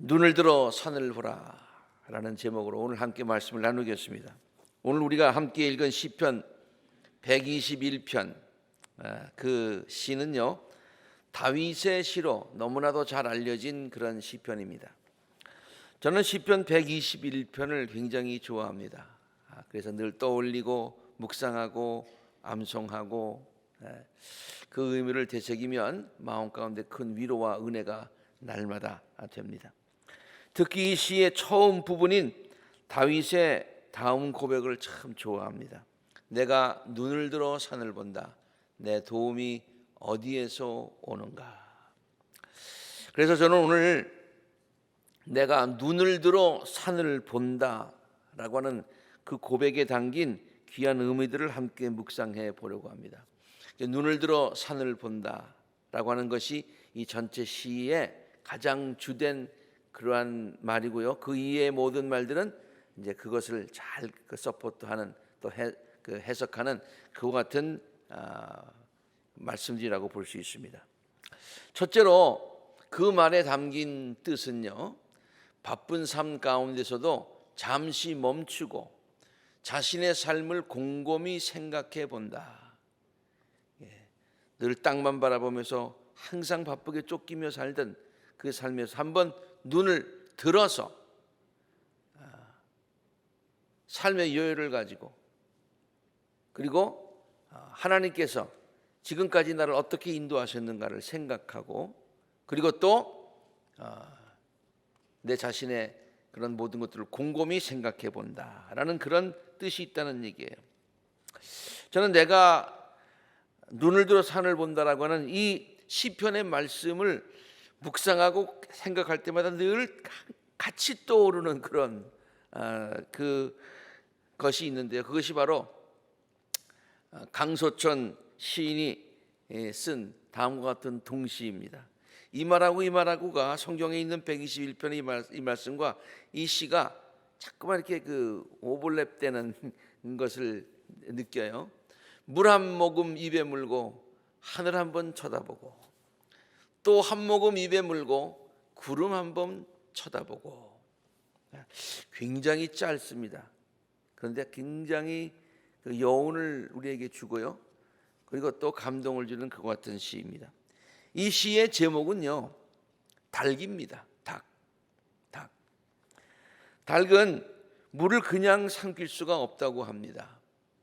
눈을 들어 산을 보라 라는 제목으로 오늘 함께 말씀을 나누겠습니다. 오늘 우리가 함께 읽은 시편 121편, 그 시는요 다윗의 시로 너무나도 잘 알려진 그런 시편입니다. 저는 시편 121편을 굉장히 좋아합니다. 그래서 늘 떠올리고 묵상하고 암송하고 그 의미를 되새기면 마음 가운데 큰 위로와 은혜가 날마다 됩니다. 특히 이 시의 처음 부분인 다윗의 다음 고백을 참 좋아합니다. 내가 눈을 들어 산을 본다. 내 도움이 어디에서 오는가. 그래서 저는 오늘 내가 눈을 들어 산을 본다 라고 하는 그 고백에 담긴 귀한 의미들을 함께 묵상해 보려고 합니다. 눈을 들어 산을 본다 라고 하는 것이 이 전체 시의 가장 주된 그러한 말이고요. 그 이외의 모든 말들은 이제 그것을 잘 서포트하는 또 해석하는 그와 같은 말씀들이라고 볼 수 있습니다. 첫째로 그 말에 담긴 뜻은요, 바쁜 삶 가운데서도 잠시 멈추고 자신의 삶을 곰곰이 생각해 본다. 늘 땅만 바라보면서 항상 바쁘게 쫓기며 살던 그 삶에서 한번 눈을 들어서 삶의 여유를 가지고, 그리고 하나님께서 지금까지 나를 어떻게 인도하셨는가를 생각하고, 그리고 또 내 자신의 그런 모든 것들을 곰곰이 생각해 본다라는 그런 뜻이 있다는 얘기예요. 저는 내가 눈을 들어 산을 본다라고 하는 이 시편의 말씀을 묵상하고 생각할 때마다 늘 같이 떠오르는 그런 그 것이 있는데요. 그것이 바로 강소천 시인이 쓴 다음과 같은 동시입니다. 이 말하고가 성경에 있는 121편의 이 말씀과 이 시가 자꾸만 이렇게 그 오버랩되는 것을 느껴요. 물 한 모금 입에 물고 하늘 한번 쳐다보고, 또 한 모금 입에 물고 구름 한번 쳐다보고. 굉장히 짧습니다. 그런데 굉장히 그 여운을 우리에게 주고요, 그리고 또 감동을 주는 그와 같은 시입니다. 이 시의 제목은요 닭입니다. 닭. 닭은 물을 그냥 삼킬 수가 없다고 합니다.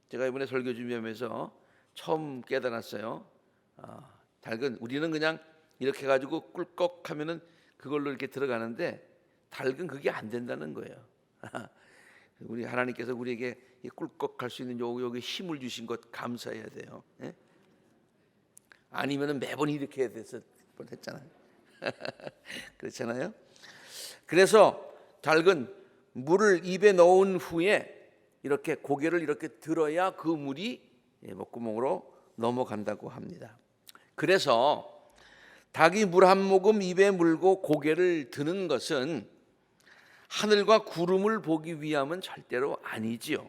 제가 이번에 설교 준비하면서 처음 깨달았어요. 닭은, 우리는 그냥 이렇게 가지고 꿀꺽하면은 그걸로 이렇게 들어가는데 닭은 그게 안 된다는 거예요. 우리 하나님께서 우리에게 꿀꺽할 수 있는 여기 힘을 주신 것 감사해야 돼요. 아니면은 매번 이렇게 해야 됐을 뻔했잖아요. 그렇잖아요. 그래서 닭은 물을 입에 넣은 후에 이렇게 고개를 이렇게 들어야 그 물이 목구멍으로 넘어간다고 합니다. 그래서 닭이 물 한 모금 입에 물고 고개를 드는 것은 하늘과 구름을 보기 위함은 절대로 아니지요.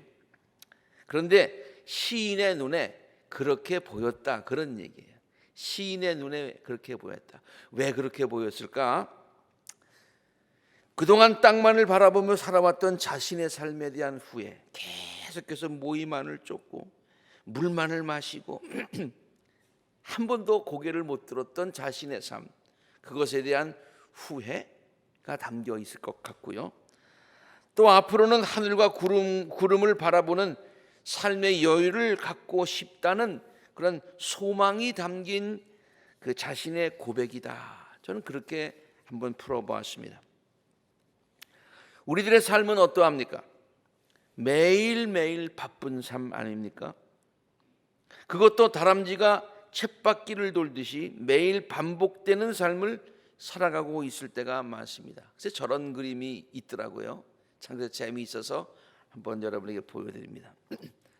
그런데 시인의 눈에 그렇게 보였다, 그런 얘기예요. 시인의 눈에 그렇게 보였다. 왜 그렇게 보였을까? 그동안 땅만을 바라보며 살아왔던 자신의 삶에 대한 후회, 계속해서 모이만을 쫓고 물만을 마시고 한 번도 고개를 못 들었던 자신의 삶, 그것에 대한 후회가 담겨 있을 것 같고요. 또 앞으로는 하늘과 구름을 바라보는 삶의 여유를 갖고 싶다는 그런 소망이 담긴 그 자신의 고백이다. 저는 그렇게 한번 풀어보았습니다. 우리들의 삶은 어떠합니까? 매일매일 바쁜 삶 아닙니까? 그것도 다람쥐가 쳇바퀴를 돌듯이 매일 반복되는 삶을 살아가고 있을 때가 많습니다. 그래서 저런 그림이 있더라고요. 참 재미있어서 한번 여러분에게 보여드립니다.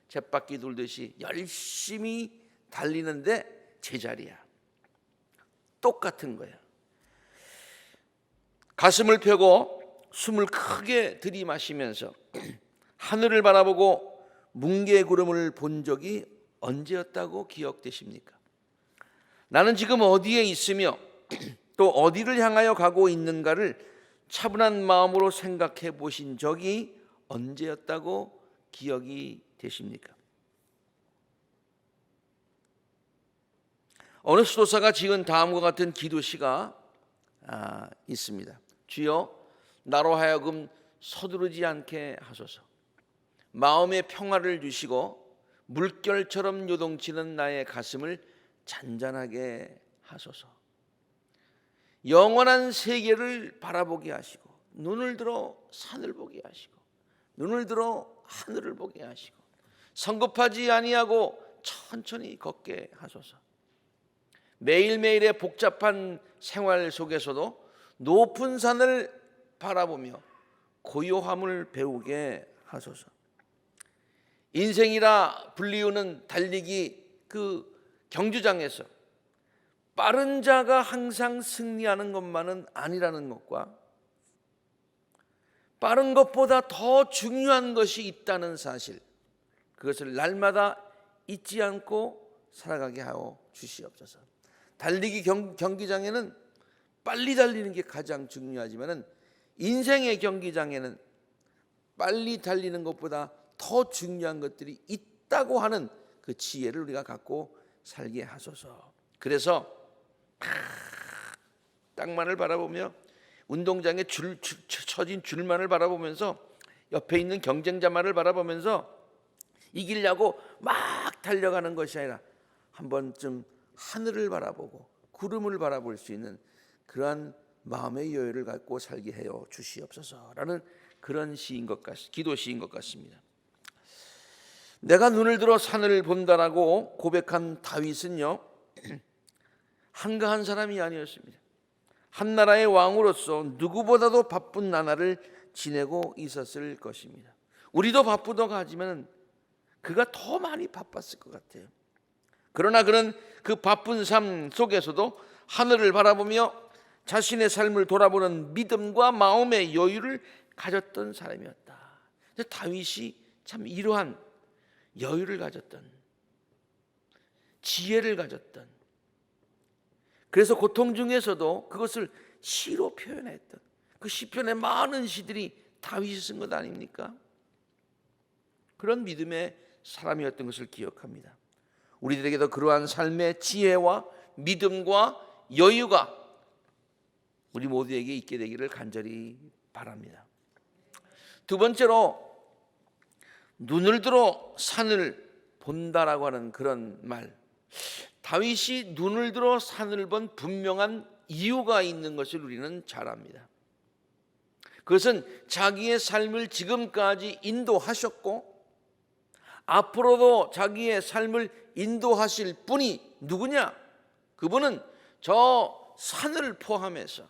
쳇바퀴 돌듯이 열심히 달리는데 제자리야. 똑같은 거예요. 가슴을 펴고 숨을 크게 들이마시면서 하늘을 바라보고 뭉게구름을 본 적이 언제였다고 기억되십니까? 나는 지금 어디에 있으며 또 어디를 향하여 가고 있는가를 차분한 마음으로 생각해 보신 적이 언제였다고 기억이 되십니까? 어느 수도사가 지은 다음과 같은 기도시가 있습니다. 주여, 나로 하여금 서두르지 않게 하소서. 마음의 평화를 주시고 물결처럼 요동치는 나의 가슴을 잔잔하게 하소서. 영원한 세계를 바라보게 하시고 눈을 들어 산을 보게 하시고 눈을 들어 하늘을 보게 하시고 성급하지 아니하고 천천히 걷게 하소서. 매일매일의 복잡한 생활 속에서도 높은 산을 바라보며 고요함을 배우게 하소서. 인생이라 불리우는 달리기 그 경주장에서 빠른 자가 항상 승리하는 것만은 아니라는 것과 빠른 것보다 더 중요한 것이 있다는 사실, 그것을 날마다 잊지 않고 살아가게 하여 주시옵소서. 달리기 경기장에는 빨리 달리는 게 가장 중요하지만 인생의 경기장에는 빨리 달리는 것보다 더 중요한 것들이 있다고 하는 그 지혜를 우리가 갖고 살게 하소서. 그래서 땅만을 바라보며 운동장에 쳐진 줄만을 바라보면서 옆에 있는 경쟁자만을 바라보면서 이기려고 막 달려가는 것이 아니라 한 번쯤 하늘을 바라보고 구름을 바라볼 수 있는 그러한 마음의 여유를 갖고 살게 하여 주시옵소서라는 그런 시인 것 기도 시인 것 같습니다. 내가 눈을 들어 산을 본다라고 고백한 다윗은요, 한가한 사람이 아니었습니다. 한 나라의 왕으로서 누구보다도 바쁜 나날을 지내고 있었을 것입니다. 우리도 바쁘다고 하지만 그가 더 많이 바빴을 것 같아요. 그러나 그는 그 바쁜 삶 속에서도 하늘을 바라보며 자신의 삶을 돌아보는 믿음과 마음의 여유를 가졌던 사람이었다. 다윗이 참 이러한 여유를 가졌던, 지혜를 가졌던, 그래서 고통 중에서도 그것을 시로 표현했던 그 시편의 많은 시들이 다윗이 쓴 것 아닙니까? 그런 믿음의 사람이었던 것을 기억합니다. 우리들에게도 그러한 삶의 지혜와 믿음과 여유가 우리 모두에게 있게 되기를 간절히 바랍니다. 두 번째로, 눈을 들어 산을 본다라고 하는 그런 말, 다윗이 눈을 들어 산을 본 분명한 이유가 있는 것을 우리는 잘 압니다. 그것은 자기의 삶을 지금까지 인도하셨고 앞으로도 자기의 삶을 인도하실 분이 누구냐? 그분은 저 산을 포함해서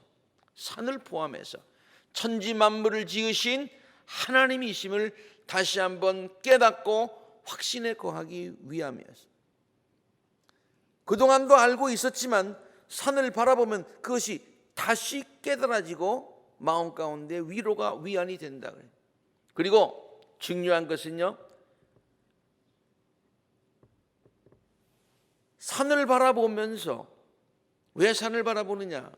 천지 만물을 지으신 하나님이심을 다시 한번 깨닫고 확신에 거하기 위함이었습니다. 그동안도 알고 있었지만 산을 바라보면 그것이 다시 깨달아지고 마음 가운데 위로가 위안이 된다 그래요. 그리고 중요한 것은요, 산을 바라보면서, 왜 산을 바라보느냐?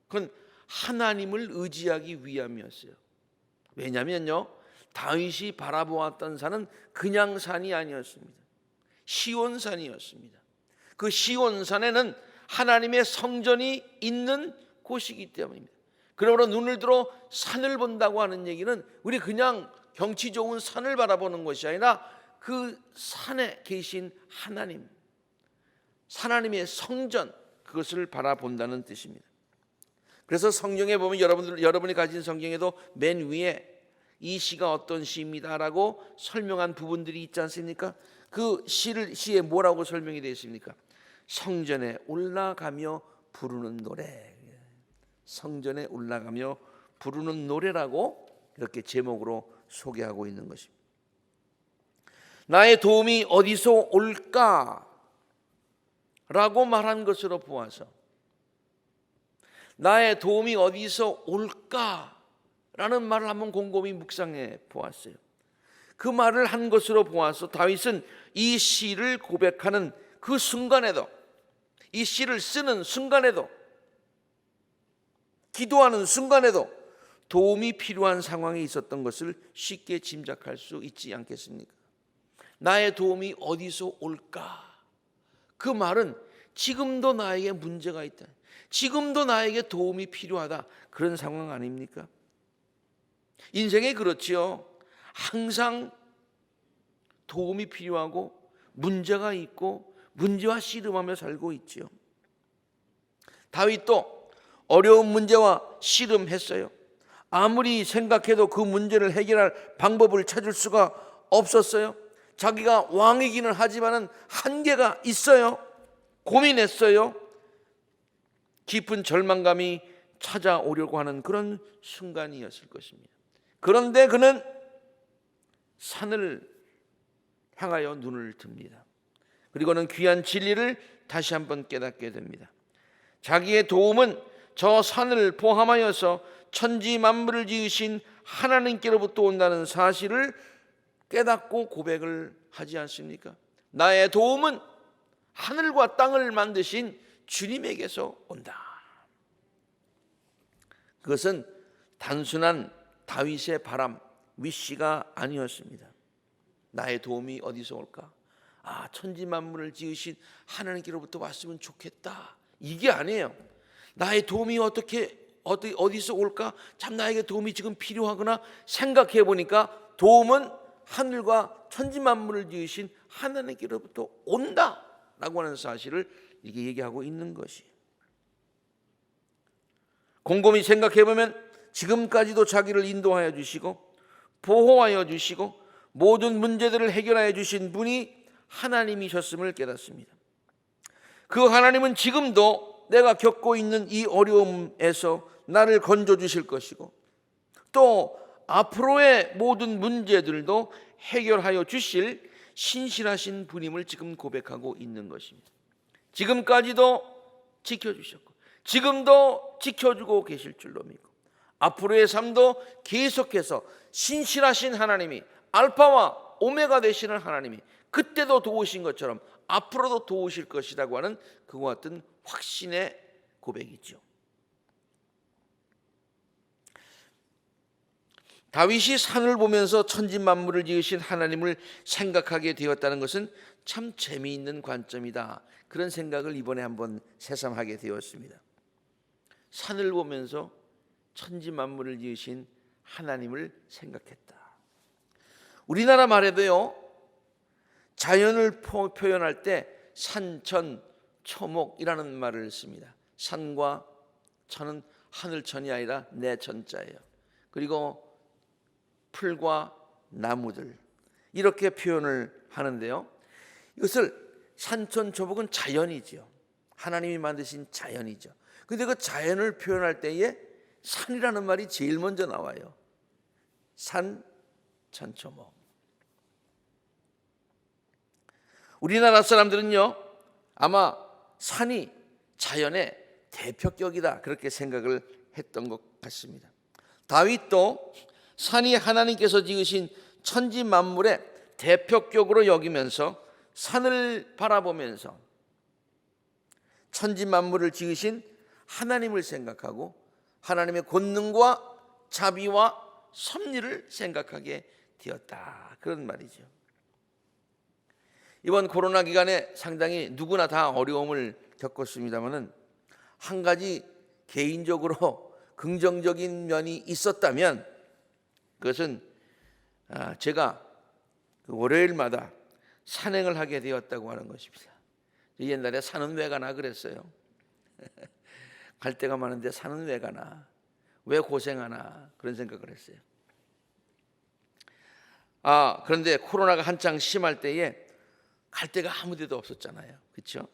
그건 하나님을 의지하기 위함이었어요. 왜냐면요, 다윗이 바라보았던 산은 그냥 산이 아니었습니다. 시온산이었습니다. 그 시온산에는 하나님의 성전이 있는 곳이기 때문입니다. 그러므로 눈을 들어 산을 본다고 하는 얘기는 우리 그냥 경치 좋은 산을 바라보는 것이 아니라 그 산에 계신 하나님, 하나님의 성전, 그것을 바라본다는 뜻입니다. 그래서 성경에 보면 여러분이 가진 성경에도 맨 위에 이 시가 어떤 시입니다라고 설명한 부분들이 있지 않습니까? 그 시에 뭐라고 설명이 되어 있습니까? 성전에 올라가며 부르는 노래, 성전에 올라가며 부르는 노래라고 이렇게 제목으로 소개하고 있는 것입니다. 나의 도움이 어디서 올까? 라고 말한 것으로 보아서, 나의 도움이 어디서 올까? 라는 말을 한번 곰곰이 묵상해 보았어요. 그 말을 한 것으로 보아서 다윗은 이 시를 고백하는 그 순간에도, 이 시를 쓰는 순간에도 기도하는 순간에도 도움이 필요한 상황에 있었던 것을 쉽게 짐작할 수 있지 않겠습니까? 나의 도움이 어디서 올까? 그 말은 지금도 나에게 문제가 있다, 지금도 나에게 도움이 필요하다, 그런 상황 아닙니까? 인생에 그렇지요. 항상 도움이 필요하고 문제가 있고 문제와 씨름하며 살고 있지요. 다윗도 어려운 문제와 씨름했어요. 아무리 생각해도 그 문제를 해결할 방법을 찾을 수가 없었어요. 자기가 왕이기는 하지만은 한계가 있어요. 고민했어요. 깊은 절망감이 찾아오려고 하는 그런 순간이었을 것입니다. 그런데 그는 산을 향하여 눈을 듭니다. 그리고는 귀한 진리를 다시 한번 깨닫게 됩니다. 자기의 도움은 저 산을 포함하여서 천지 만물을 지으신 하나님께로부터 온다는 사실을 깨닫고 고백을 하지 않습니까? 나의 도움은 하늘과 땅을 만드신 주님에게서 온다. 그것은 단순한 다윗의 바람, 위시가 아니었습니다. 나의 도움이 어디서 올까? 천지 만물을 지으신 하나님께로부터 왔으면 좋겠다, 이게 아니에요. 나의 도움이 어디서 올까? 참 나에게 도움이 지금 필요하구나 생각해 보니까 도움은 하늘과 천지 만물을 지으신 하나님께로부터 온다라고 하는 사실을 이렇게 얘기하고 있는 것이. 곰곰이 생각해 보면 지금까지도 자기를 인도하여 주시고 보호하여 주시고 모든 문제들을 해결하여 주신 분이 하나님이셨음을 깨닫습니다. 그 하나님은 지금도 내가 겪고 있는 이 어려움에서 나를 건져 주실 것이고 또 앞으로의 모든 문제들도 해결하여 주실 신실하신 분임을 지금 고백하고 있는 것입니다. 지금까지도 지켜주셨고 지금도 지켜주고 계실 줄로 믿고 앞으로의 삶도 계속해서 신실하신 하나님이 알파와 오메가 되시는 하나님이 그때도 도우신 것처럼 앞으로도 도우실 것이라고 하는 그와 같은 확신의 고백이죠. 다윗이 산을 보면서 천지 만물을 지으신 하나님을 생각하게 되었다는 것은 참 재미있는 관점이다, 그런 생각을 이번에 한번 새삼하게 되었습니다. 산을 보면서 천지 만물을 지으신 하나님을 생각했다. 우리나라 말에도요, 자연을 표현할 때 산천, 초목이라는 말을 씁니다. 산과 천은 하늘천이 아니라 내 천자예요. 그리고 풀과 나무들, 이렇게 표현을 하는데요, 이것을 산천, 초목은 자연이죠. 하나님이 만드신 자연이죠. 그런데 그 자연을 표현할 때에 산이라는 말이 제일 먼저 나와요. 산, 천, 초목. 우리나라 사람들은요, 아마 산이 자연의 대표격이다, 그렇게 생각을 했던 것 같습니다. 다윗도 산이 하나님께서 지으신 천지 만물의 대표격으로 여기면서 산을 바라보면서 천지 만물을 지으신 하나님을 생각하고 하나님의 권능과 자비와 섭리를 생각하게 되었다, 그런 말이죠. 이번 코로나 기간에 상당히 누구나 다 어려움을 겪었습니다마는 한 가지 개인적으로 긍정적인 면이 있었다면 그것은 제가 월요일마다 산행을 하게 되었다고 하는 것입니다. 옛날에 산은 왜 가나 그랬어요. 갈 데가 많은데 산은 왜 가나, 왜 고생하나, 그런 생각을 했어요. 그런데 코로나가 한창 심할 때에 갈 데가 아무 데도 없었잖아요. 그렇죠?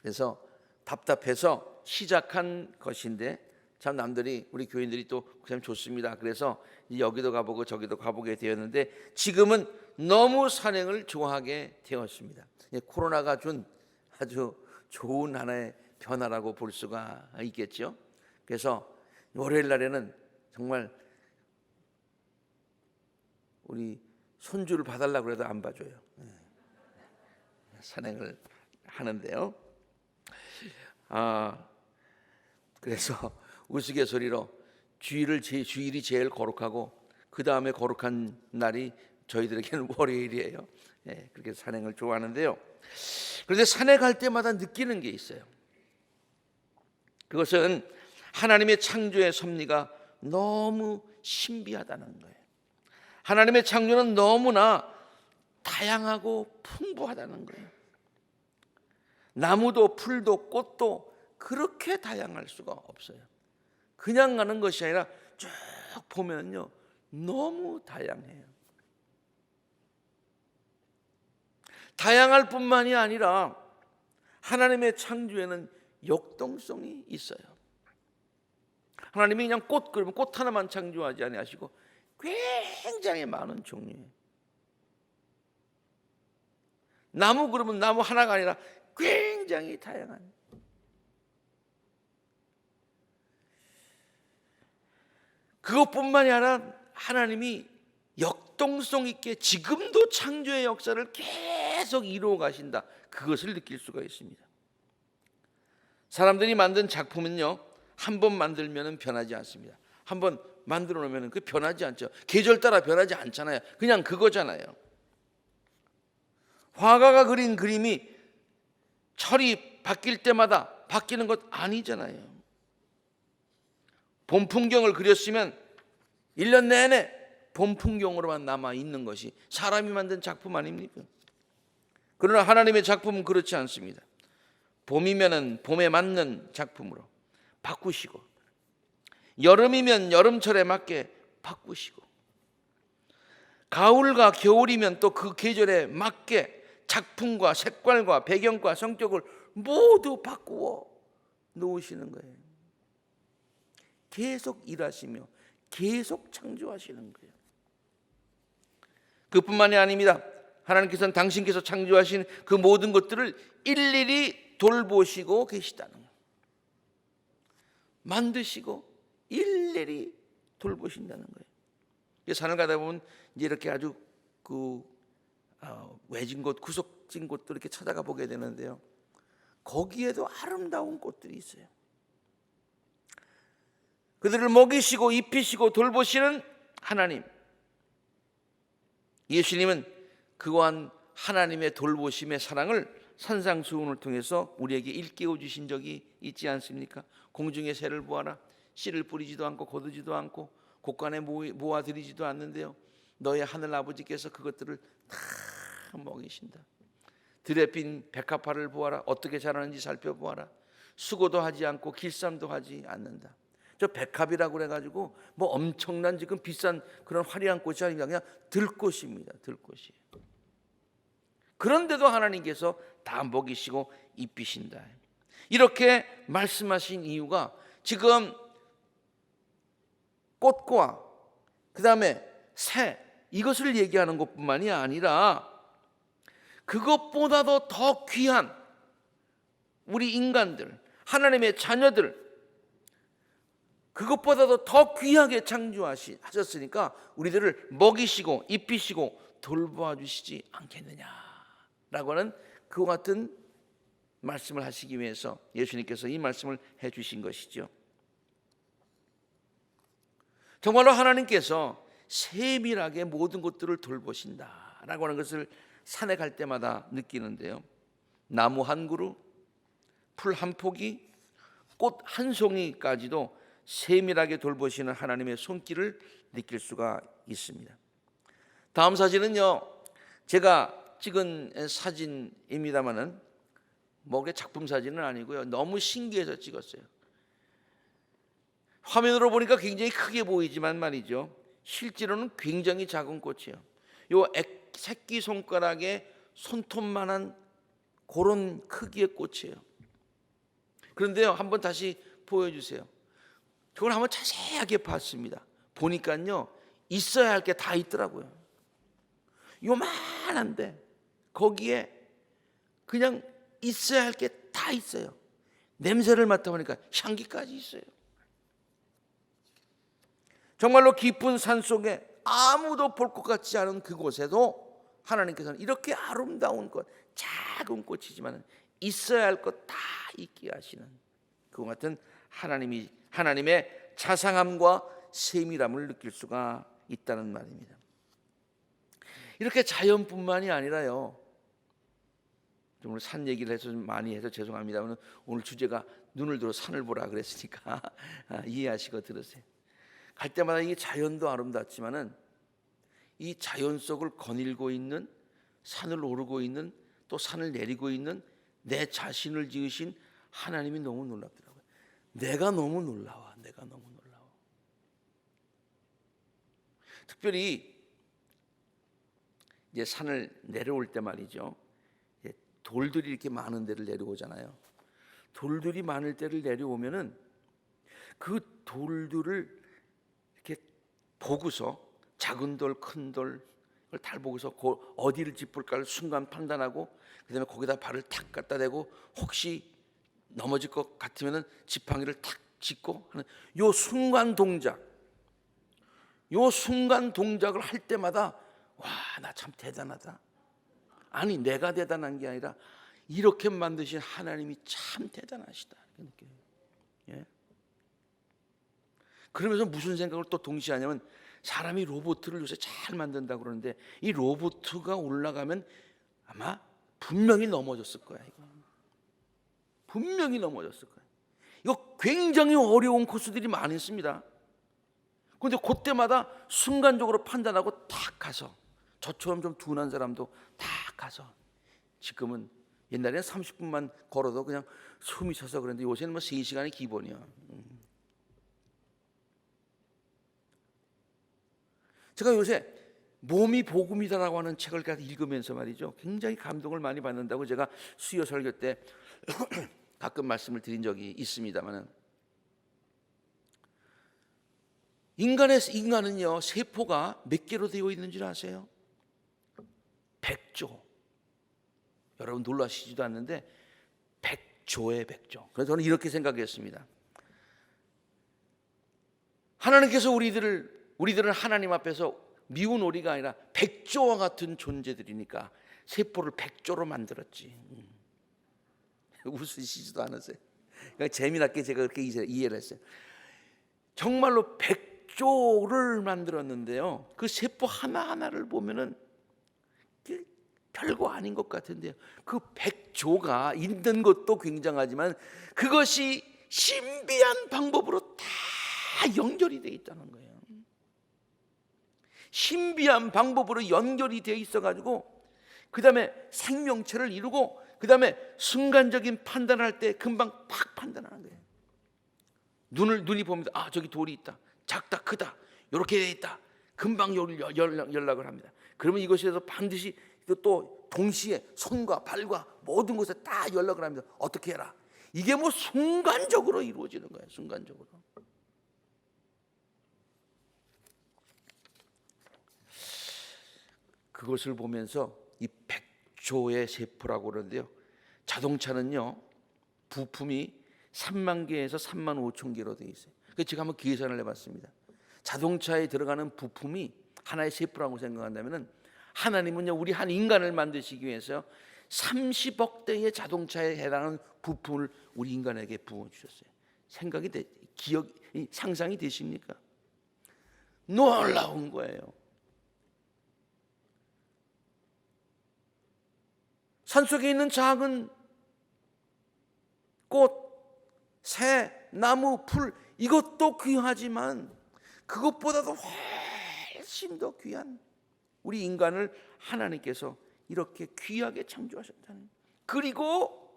그래서 답답해서 시작한 것인데 참 남들이, 우리 교인들이 또 그냥 좋습니다. 그래서 여기도 가보고 저기도 가보게 되었는데 지금은 너무 산행을 좋아하게 되었습니다. 코로나가 준 아주 좋은 하나의 변화라고 볼 수가 있겠죠. 그래서 월요일 날에는 정말 우리 손주를 봐달라고 해도 안 봐줘요. 산행을 하는데요. 그래서 우스갯소리로 주일이 제일 거룩하고 그 다음에 거룩한 날이 저희들에게는 월요일이에요. 예, 그렇게 산행을 좋아하는데요. 그런데 산에 갈 때마다 느끼는 게 있어요. 그것은 하나님의 창조의 섭리가 너무 신비하다는 거예요. 하나님의 창조는 너무나 다양하고 풍부하다는 거예요. 나무도 풀도 꽃도 그렇게 다양할 수가 없어요. 그냥 가는 것이 아니라 쭉 보면요 너무 다양해요. 다양할 뿐만이 아니라 하나님의 창조에는 역동성이 있어요. 하나님이 그냥 그러면 꽃 하나만 창조하지 아니하시고 굉장히 많은 종류예요. 나무 그러면 나무 하나가 아니라 굉장히 다양한. 그것뿐만이 아니라 하나님이 역동성 있게 지금도 창조의 역사를 계속 이루어 가신다. 그것을 느낄 수가 있습니다. 사람들이 만든 작품은요 한 번 만들면 변하지 않습니다. 한 번 만들어 놓으면 그 변하지 않죠. 계절 따라 변하지 않잖아요. 그냥 그거잖아요. 화가가 그린 그림이 철이 바뀔 때마다 바뀌는 것 아니잖아요. 봄 풍경을 그렸으면 1년 내내 봄 풍경으로만 남아 있는 것이 사람이 만든 작품 아닙니까? 그러나 하나님의 작품은 그렇지 않습니다. 봄이면은 봄에 맞는 작품으로 바꾸시고, 여름이면 여름철에 맞게 바꾸시고, 가을과 겨울이면 또 그 계절에 맞게 작품과 색깔과 배경과 성격을 모두 바꾸어 놓으시는 거예요. 계속 일하시며 계속 창조하시는 거예요. 그뿐만이 아닙니다. 하나님께서는 당신께서 창조하신 그 모든 것들을 일일이 돌보시고 계시다는 거예요. 만드시고 일일이 돌보신다는 거예요. 산을 가다 보면 이제 이렇게 아주 외진 곳, 구석진 곳도 이렇게 찾아가 보게 되는데요. 거기에도 아름다운 꽃들이 있어요. 그들을 먹이시고 입히시고 돌보시는 하나님. 예수님은 그러한 하나님의 돌보심의 사랑을 산상수훈을 통해서 우리에게 일깨워 주신 적이 있지 않습니까? 공중의 새를 보아라. 씨를 뿌리지도 않고 거두지도 않고 곳간에 모아들이지도 않는데요, 너의 하늘 아버지께서 그것들을 다 먹이신다. 들에 핀 백합화를 보아라. 어떻게 자라는지 살펴보아라. 수고도 하지 않고 길쌈도 하지 않는다. 저 백합이라고 그래가지고 뭐 엄청난 지금 비싼 그런 화려한 꽃이 아니라 그냥 들꽃입니다. 들꽃이에요. 그런데도 하나님께서 다 먹이시고 입히신다. 이렇게 말씀하신 이유가 지금 꽃과 그 다음에 새, 이것을 얘기하는 것뿐만이 아니라 그것보다도 더 귀한 우리 인간들, 하나님의 자녀들, 그것보다도 더 귀하게 창조하셨으니까 우리들을 먹이시고 입히시고 돌보아 주시지 않겠느냐라고 하는 그와 같은 말씀을 하시기 위해서 예수님께서 이 말씀을 해주신 것이죠. 정말로 하나님께서 세밀하게 모든 것들을 돌보신다라고 하는 것을 산에 갈 때마다 느끼는데요, 나무 한 그루, 풀 한 포기, 꽃 한 송이까지도 세밀하게 돌보시는 하나님의 손길을 느낄 수가 있습니다. 다음 사진은요, 제가 찍은 사진입니다만은 뭐 작품 사진은 아니고요, 너무 신기해서 찍었어요. 화면으로 보니까 굉장히 크게 보이지만 말이죠, 실제로는 굉장히 작은 꽃이에요. 요 새끼 손가락에 손톱만한 그런 크기의 꽃이에요. 그런데요, 한번 다시 보여주세요. 그걸 한번 자세하게 봤습니다. 보니까요, 있어야 할 게 다 있더라고요. 요만한데 거기에 그냥 있어야 할 게 다 있어요. 냄새를 맡아보니까 향기까지 있어요. 정말로 깊은 산속에 아무도 볼 것 같지 않은 그곳에도 하나님께서는 이렇게 아름다운 것, 작은 꽃이지만 있어야 할 것 다 있게 하시는 그와 같은 하나님의 자상함과 세밀함을 느낄 수가 있다는 말입니다. 이렇게 자연뿐만이 아니라요, 오늘 산 얘기를 해서 좀 많이 해서 죄송합니다만 오늘 주제가 눈을 들어 산을 보라 그랬으니까 이해하시고 들으세요. 갈 때마다 이 자연도 아름답지만은 이 자연 속을 거닐고 있는, 산을 오르고 있는, 또 산을 내리고 있는 내 자신을 지으신 하나님이 너무 놀랍더라고요. 내가 너무 놀라워. 내가 너무 놀라워. 특별히 이제 산을 내려올 때 말이죠, 돌들이 이렇게 많은 데를 내려오잖아요. 돌들이 많을 때를 내려오면은 그 돌들을 이렇게 보고서 작은 돌, 큰 돌을 다 보고서 어디를 짚을까를 순간 판단하고, 그다음에 거기다 발을 탁 갖다 대고 혹시 넘어질 것 같으면은 지팡이를 탁 짚고 하는 요 순간 동작, 요 순간 동작을 할 때마다 와, 나 참 대단하다. 아니, 내가 대단한 게 아니라 이렇게 만드신 하나님이 참 대단하시다. 이렇게 느껴요. 예? 그러면서 무슨 생각을 또 동시에 하냐면, 사람이 로봇을 요새 잘 만든다고 그러는데 이 로봇가 올라가면 아마 분명히 넘어졌을 거야. 이거 분명히 넘어졌을 거야. 이거 굉장히 어려운 코스들이 많이 있습니다. 그런데 그때마다 순간적으로 판단하고 탁 가서, 저처럼 좀 둔한 사람도 탁 가서, 지금은 옛날에는 30분만 걸어도 그냥 숨이 차서 그랬는데 요새는 뭐 3시간이 기본이야. 제가 요새 몸이 복음이다라고 하는 책을 읽으면서 말이죠, 굉장히 감동을 많이 받는다고 제가 수요 설교 때 가끔 말씀을 드린 적이 있습니다만은, 인간은요, 세포가 몇 개로 되어 있는 줄 아세요? 100조. 여러분 놀라시지도 않는데 100조에 100조. 그래서 저는 이렇게 생각했습니다. 하나님께서 우리들은 하나님 앞에서 미운 오리가 아니라 100조와 같은 존재들이니까 세포를 100조로 만들었지. 웃으시지도 않으세요? 그러니까 재미나게 제가 그렇게 이해를 했어요. 정말로 100조를 만들었는데요, 그 세포 하나하나를 보면은 별거 아닌 것 같은데요, 그 100조가 있는 것도 굉장하지만 그것이 신비한 방법으로 다 연결이 되어 있다는 거예요. 신비한 방법으로 연결이 되어 있어가지고 그 다음에 생명체를 이루고, 그 다음에 순간적인 판단할 때 금방 팍 판단하는 거예요. 눈이 보면 저기 돌이 있다, 작다, 크다, 이렇게 되어 있다, 금방 연락을 합니다. 그러면 이것에 대해서 반드시 또 동시에 손과 발과 모든 것에 다 연락을 합니다. 어떻게 해라. 이게 뭐 순간적으로 이루어지는 거예요. 순간적으로. 그것을 보면서 이 100조의 세포라고 그러는데요, 자동차는요, 부품이 3만 개에서 3만 5천 개로 되어 있어요. 그래서 제가 한번 계산을 해봤습니다. 자동차에 들어가는 부품이 하나의 세포라고 생각한다면은, 하나님은요, 우리 한 인간을 만드시기 위해서 30억 대의 자동차에 해당하는 부품을 우리 인간에게 부어주셨어요. 상상이 되십니까? 놀라운 거예요. 산속에 있는 작은 꽃, 새, 나무, 풀, 이것도 귀하지만 그것보다도 훨씬 더 귀한 우리 인간을 하나님께서 이렇게 귀하게 창조하셨다는. 그리고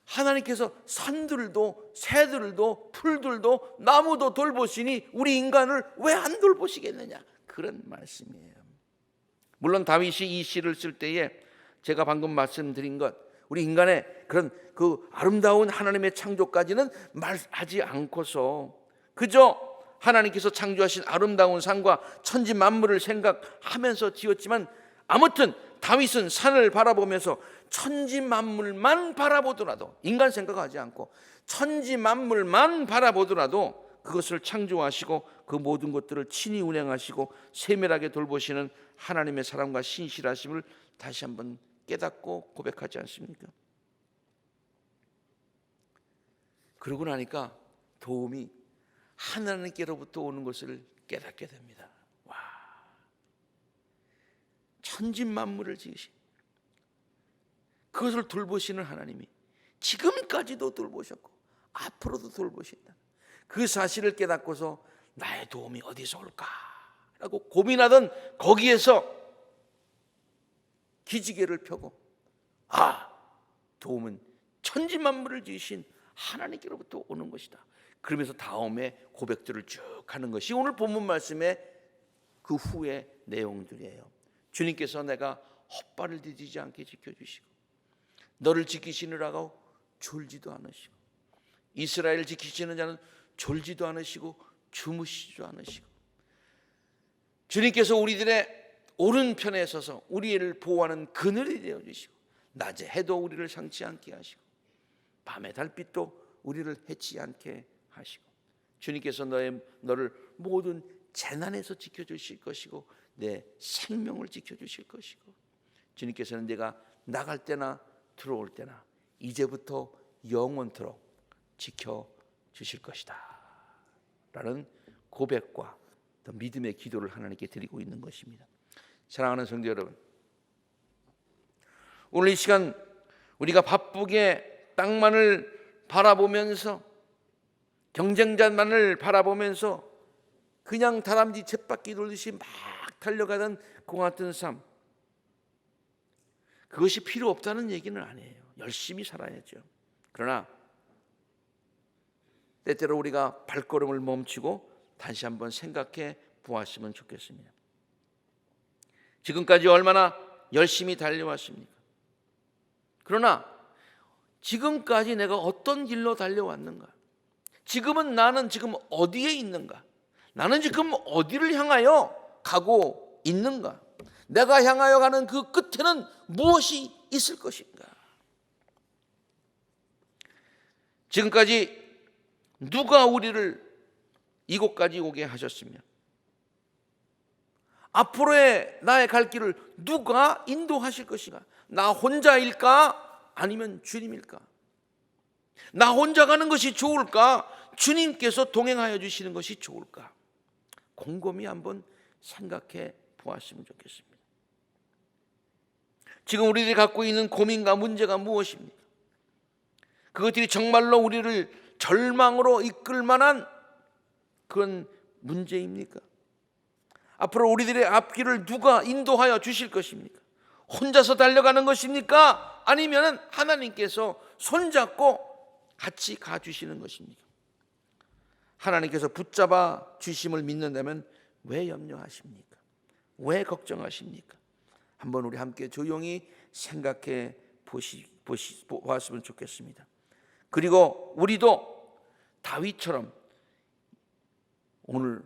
하나님께서 산들도 새들도 풀들도 나무도 돌보시니 우리 인간을 왜 안 돌보시겠느냐, 그런 말씀이에요. 물론 다윗이 이 시를 쓸 때에 제가 방금 말씀드린 것, 우리 인간의 그런 그 아름다운 하나님의 창조까지는 말하지 않고서 그저 하나님께서 창조하신 아름다운 산과 천지 만물을 생각하면서 지었지만, 아무튼 다윗은 산을 바라보면서 천지 만물만 바라보더라도, 인간 생각하지 않고 천지 만물만 바라보더라도 그것을 창조하시고 그 모든 것들을 친히 운행하시고 세밀하게 돌보시는 하나님의 사랑과 신실하심을 다시 한번 깨닫고 고백하지 않습니까? 그러고 나니까 도움이 하나님께로부터 오는 것을 깨닫게 됩니다. 와, 천진만물을 지으신 그것을 돌보시는 하나님이 지금까지도 돌보셨고 앞으로도 돌보신다. 그 사실을 깨닫고서 나의 도움이 어디서 올까라고 고민하던 거기에서 기지개를 펴고 도움은 천지만물을 지으신 하나님께로부터 오는 것이다. 그러면서 다음에 고백들을 쭉 하는 것이 오늘 본문 말씀의 그 후의 내용들이에요. 주님께서 내가 헛발을 디디지 않게 지켜주시고 너를 지키시느라고 졸지도 않으시고 이스라엘을 지키시는 자는 졸지도 않으시고 주무시지도 않으시고 주님께서 우리들의 오른편에 서서 우리를 보호하는 그늘이 되어주시고 낮에 해도 우리를 상치 않게 하시고 밤에 달빛도 우리를 해치지 않게 하시고 주님께서 너를 모든 재난에서 지켜주실 것이고 내 생명을 지켜주실 것이고 주님께서는 내가 나갈 때나 들어올 때나 이제부터 영원토록 지켜주실 것이다 라는 고백과 또 믿음의 기도를 하나님께 드리고 있는 것입니다. 사랑하는 성도 여러분, 오늘 이 시간 우리가 바쁘게 땅만을 바라보면서 경쟁자만을 바라보면서 그냥 다람쥐 쳇바퀴 돌듯이 막 달려가던 그 같은 삶, 그것이 필요 없다는 얘기는 아니에요. 열심히 살아야죠. 그러나 때때로 우리가 발걸음을 멈추고 다시 한번 생각해 보았으면 좋겠습니다. 지금까지 얼마나 열심히 달려왔습니까? 그러나 지금까지 내가 어떤 길로 달려왔는가? 지금은 나는 지금 어디에 있는가? 나는 지금 어디를 향하여 가고 있는가? 내가 향하여 가는 그 끝에는 무엇이 있을 것인가? 지금까지 누가 우리를 이곳까지 오게 하셨으며 앞으로의 나의 갈 길을 누가 인도하실 것인가? 나 혼자일까? 아니면 주님일까? 나 혼자 가는 것이 좋을까? 주님께서 동행하여 주시는 것이 좋을까? 곰곰이 한번 생각해 보았으면 좋겠습니다. 지금 우리들이 갖고 있는 고민과 문제가 무엇입니까? 그것들이 정말로 우리를 절망으로 이끌 만한 그런 문제입니까? 앞으로 우리들의 앞길을 누가 인도하여 주실 것입니까? 혼자서 달려가는 것입니까? 아니면 하나님께서 손잡고 같이 가주시는 것입니까? 하나님께서 붙잡아 주심을 믿는다면 왜 염려하십니까? 왜 걱정하십니까? 한번 우리 함께 조용히 생각해 보았으면 좋겠습니다. 그리고 우리도 다윗처럼 오늘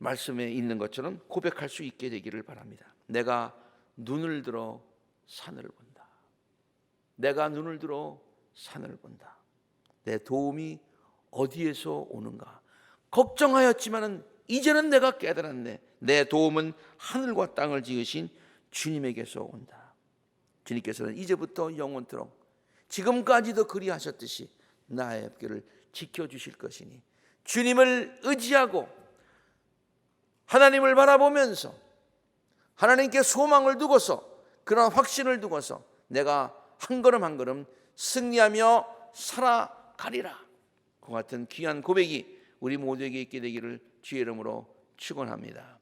말씀에 있는 것처럼 고백할 수 있게 되기를 바랍니다. 내가 눈을 들어 산을 본다. 내가 눈을 들어 산을 본다. 내 도움이 어디에서 오는가? 걱정하였지만은 이제는 내가 깨달았네. 내 도움은 하늘과 땅을 지으신 주님에게서 온다. 주님께서는 이제부터 영원토록 지금까지도 그리하셨듯이 나의 앞길을 지켜주실 것이니 주님을 의지하고 하나님을 바라보면서 하나님께 소망을 두고서 그런 확신을 두고서 내가 한 걸음 한 걸음 승리하며 살아가리라. 그 같은 귀한 고백이 우리 모두에게 있게 되기를 주의 이름으로 축원합니다.